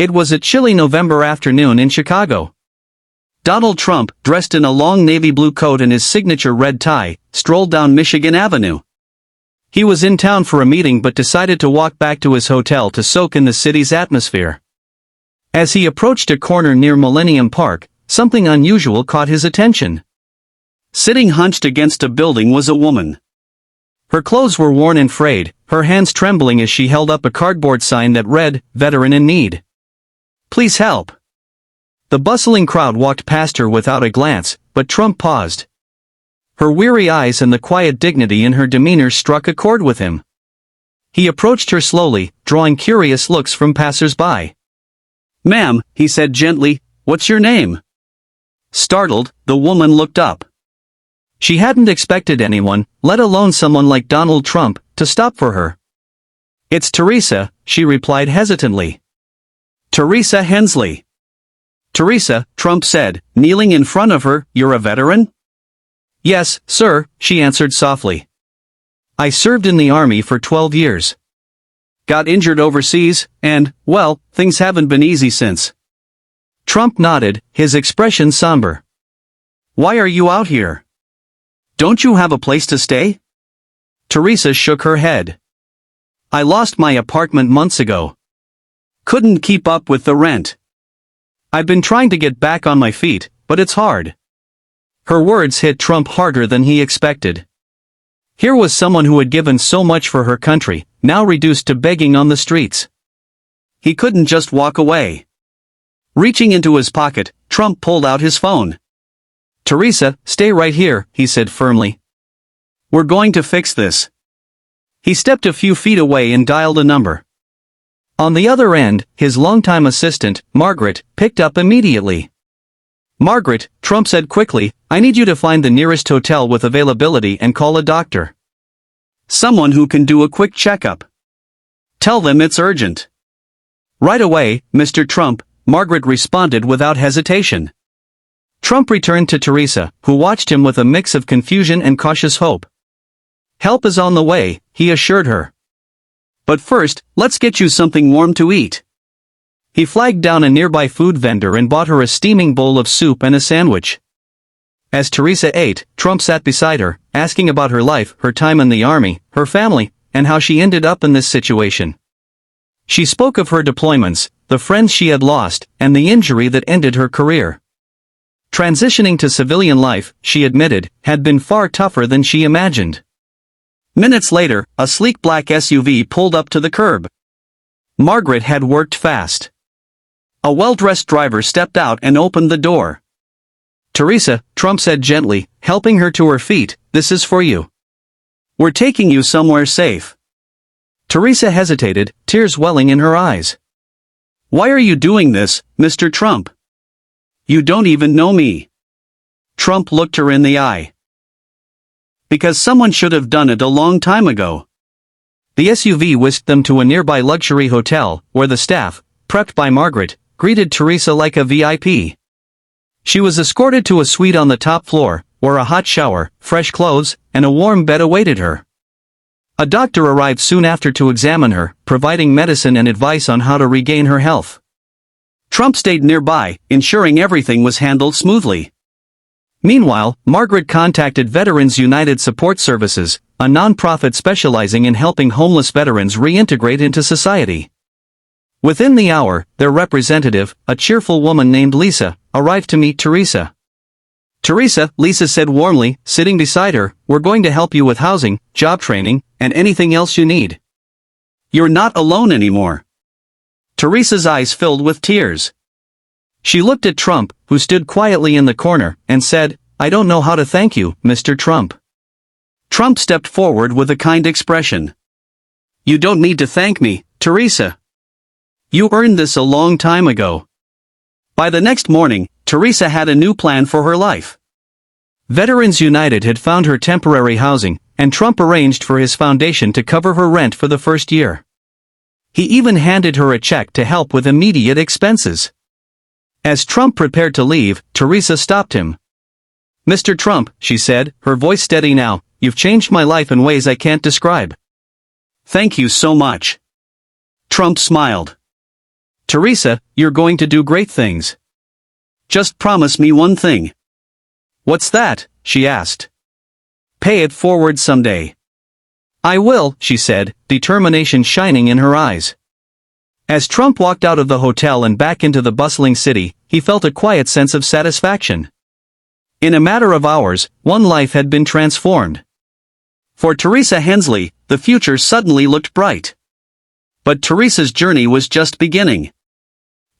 It was a chilly November afternoon in Chicago. Donald Trump, dressed in a long navy blue coat and his signature red tie, strolled down Michigan Avenue. He was in town for a meeting but decided to walk back to his hotel to soak in the city's atmosphere. As he approached a corner near Millennium Park, something unusual caught his attention. Sitting hunched against a building was a woman. Her clothes were worn and frayed, her hands trembling as she held up a cardboard sign that read, "Veteran in Need. Please help." The bustling crowd walked past her without a glance, but Trump paused. Her weary eyes and the quiet dignity in her demeanor struck a chord with him. He approached her slowly, drawing curious looks from passers-by. "Ma'am," he said gently, "what's your name?" Startled, the woman looked up. She hadn't expected anyone, let alone someone like Donald Trump, to stop for her. "It's Teresa," she replied hesitantly. "Teresa Hensley." "Teresa," Trump said, kneeling in front of her, "you're a veteran?" "Yes, sir," she answered softly. "I served in the army for 12 years. Got injured overseas, and, well, things haven't been easy since." Trump nodded, his expression somber. "Why are you out here? Don't you have a place to stay?" Teresa shook her head. "I lost my apartment months ago. Couldn't keep up with the rent. I've been trying to get back on my feet, but it's hard." Her words hit Trump harder than he expected. Here was someone who had given so much for her country, now reduced to begging on the streets. He couldn't just walk away. Reaching into his pocket, Trump pulled out his phone. "Teresa, stay right here," he said firmly. "We're going to fix this." He stepped a few feet away and dialed a number. On the other end, his longtime assistant, Margaret, picked up immediately. "Margaret," Trump said quickly, "I need you to find the nearest hotel with availability and call a doctor. Someone who can do a quick checkup. Tell them it's urgent." "Right away, Mr. Trump," Margaret responded without hesitation. Trump returned to Teresa, who watched him with a mix of confusion and cautious hope. "Help is on the way," he assured her. "But first, let's get you something warm to eat." He flagged down a nearby food vendor and bought her a steaming bowl of soup and a sandwich. As Teresa ate, Trump sat beside her, asking about her life, her time in the army, her family, and how she ended up in this situation. She spoke of her deployments, the friends she had lost, and the injury that ended her career. Transitioning to civilian life, she admitted, had been far tougher than she imagined. Minutes later, a sleek black SUV pulled up to the curb. Margaret had worked fast. A well-dressed driver stepped out and opened the door. "Teresa," Trump said gently, helping her to her feet, "this is for you. We're taking you somewhere safe." Teresa hesitated, tears welling in her eyes. "Why are you doing this, Mr. Trump? You don't even know me." Trump looked her in the eye. "Because someone should have done it a long time ago." The SUV whisked them to a nearby luxury hotel, where the staff, prepped by Margaret, greeted Teresa like a VIP. She was escorted to a suite on the top floor, where a hot shower, fresh clothes, and a warm bed awaited her. A doctor arrived soon after to examine her, providing medicine and advice on how to regain her health. Trump stayed nearby, ensuring everything was handled smoothly. Meanwhile, Margaret contacted Veterans United Support Services, a non-profit specializing in helping homeless veterans reintegrate into society. Within the hour, their representative, a cheerful woman named Lisa, arrived to meet Teresa. "Teresa," Lisa said warmly, sitting beside her, "we're going to help you with housing, job training, and anything else you need. You're not alone anymore." Teresa's eyes filled with tears. She looked at Trump, who stood quietly in the corner, and said, "I don't know how to thank you, Mr. Trump." Trump stepped forward with a kind expression. "You don't need to thank me, Teresa. You earned this a long time ago." By the next morning, Teresa had a new plan for her life. Veterans United had found her temporary housing, and Trump arranged for his foundation to cover her rent for the first year. He even handed her a check to help with immediate expenses. As Trump prepared to leave, Teresa stopped him. "Mr. Trump," she said, her voice steady now, "you've changed my life in ways I can't describe." "Thank you so much." Trump smiled. "Teresa, you're going to do great things. Just promise me one thing." "What's that?" she asked. "Pay it forward someday." "I will," she said, determination shining in her eyes. As Trump walked out of the hotel and back into the bustling city, he felt a quiet sense of satisfaction. In a matter of hours, one life had been transformed. For Teresa Hensley, the future suddenly looked bright. But Teresa's journey was just beginning.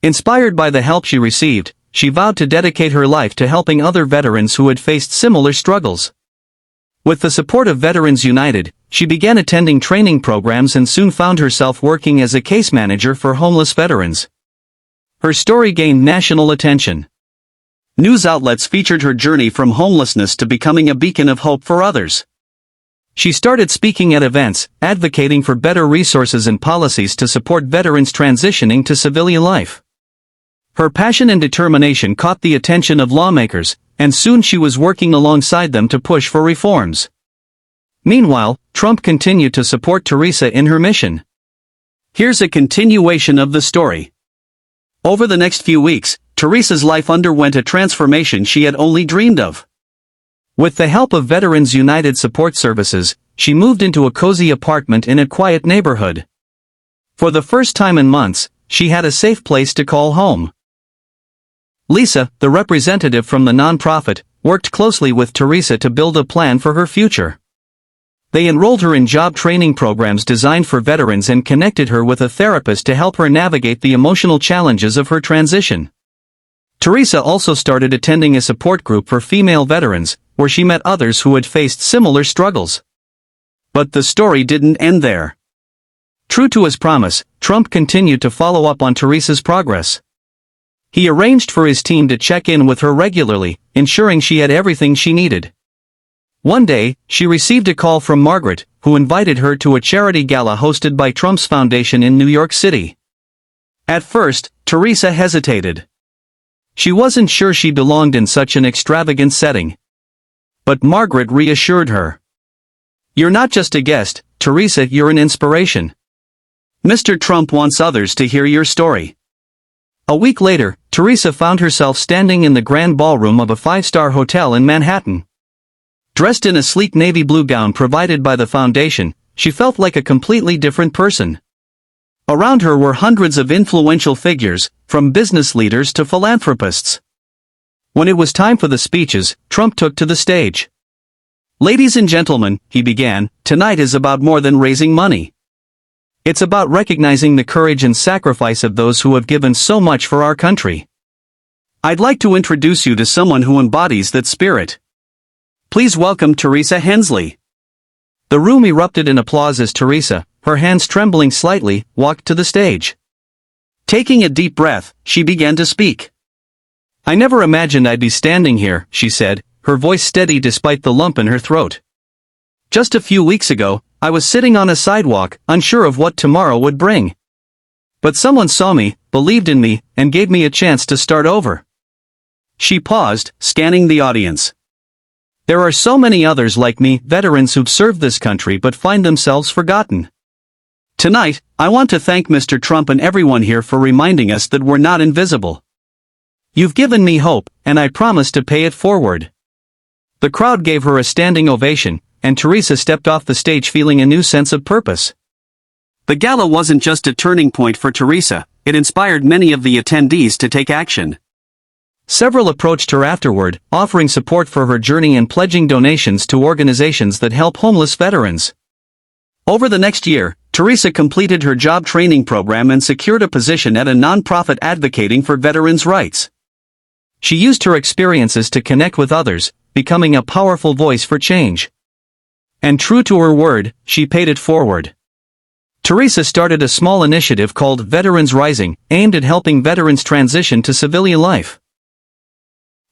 Inspired by the help she received, she vowed to dedicate her life to helping other veterans who had faced similar struggles. With the support of Veterans United, she began attending training programs and soon found herself working as a case manager for homeless veterans. Her story gained national attention. News outlets featured her journey from homelessness to becoming a beacon of hope for others. She started speaking at events, advocating for better resources and policies to support veterans transitioning to civilian life. Her passion and determination caught the attention of lawmakers, and soon she was working alongside them to push for reforms. Meanwhile, Trump continued to support Teresa in her mission. Here's a continuation of the story. Over the next few weeks, Teresa's life underwent a transformation she had only dreamed of. With the help of Veterans United support services, she moved into a cozy apartment in a quiet neighborhood. For the first time in months, she had a safe place to call home. Lisa, the representative from the nonprofit, worked closely with Teresa to build a plan for her future. They enrolled her in job training programs designed for veterans and connected her with a therapist to help her navigate the emotional challenges of her transition. Teresa also started attending a support group for female veterans, where she met others who had faced similar struggles. But the story didn't end there. True to his promise, Trump continued to follow up on Teresa's progress. He arranged for his team to check in with her regularly, ensuring she had everything she needed. One day, she received a call from Margaret, who invited her to a charity gala hosted by Trump's foundation in New York City. At first, Teresa hesitated. She wasn't sure she belonged in such an extravagant setting. But Margaret reassured her. "You're not just a guest, Teresa, you're an inspiration. Mr. Trump wants others to hear your story." A week later, Teresa found herself standing in the grand ballroom of a five-star hotel in Manhattan. Dressed in a sleek navy blue gown provided by the foundation, she felt like a completely different person. Around her were hundreds of influential figures, from business leaders to philanthropists. When it was time for the speeches, Trump took to the stage. "Ladies and gentlemen," he began, "tonight is about more than raising money. It's about recognizing the courage and sacrifice of those who have given so much for our country. I'd like to introduce you to someone who embodies that spirit. Please welcome Teresa Hensley." The room erupted in applause as Teresa, her hands trembling slightly, walked to the stage. Taking a deep breath, she began to speak. "I never imagined I'd be standing here," she said, her voice steady despite the lump in her throat. "Just a few weeks ago, I was sitting on a sidewalk, unsure of what tomorrow would bring. But someone saw me, believed in me, and gave me a chance to start over." She paused, scanning the audience. "There are so many others like me, veterans who've served this country but find themselves forgotten. Tonight, I want to thank Mr. Trump and everyone here for reminding us that we're not invisible. You've given me hope, and I promise to pay it forward." The crowd gave her a standing ovation, and Teresa stepped off the stage feeling a new sense of purpose. The gala wasn't just a turning point for Teresa, it inspired many of the attendees to take action. Several approached her afterward, offering support for her journey and pledging donations to organizations that help homeless veterans. Over the next year, Teresa completed her job training program and secured a position at a nonprofit advocating for veterans' rights. She used her experiences to connect with others, becoming a powerful voice for change. And true to her word, she paid it forward. Teresa started a small initiative called Veterans Rising, aimed at helping veterans transition to civilian life.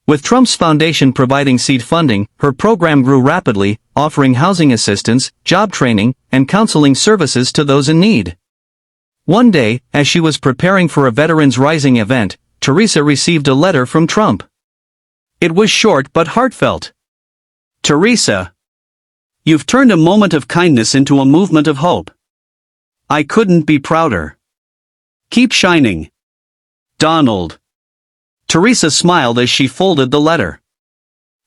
With Trump's foundation providing seed funding, her program grew rapidly, offering housing assistance, job training, and counseling services to those in need. One day, as she was preparing for a Veterans Rising event, Teresa received a letter from Trump. It was short but heartfelt. "Teresa, you've turned a moment of kindness into a movement of hope. I couldn't be prouder. Keep shining. Donald. Teresa smiled as she folded the letter.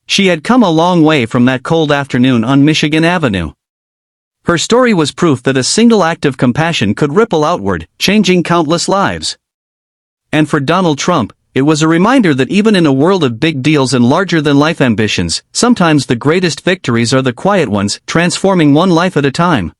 She had come a long way from that cold afternoon on Michigan Avenue. Her story was proof that a single act of compassion could ripple outward, changing countless lives. And for Donald Trump, it was a reminder that even in a world of big deals and larger-than-life ambitions, sometimes the greatest victories are the quiet ones, transforming one life at a time.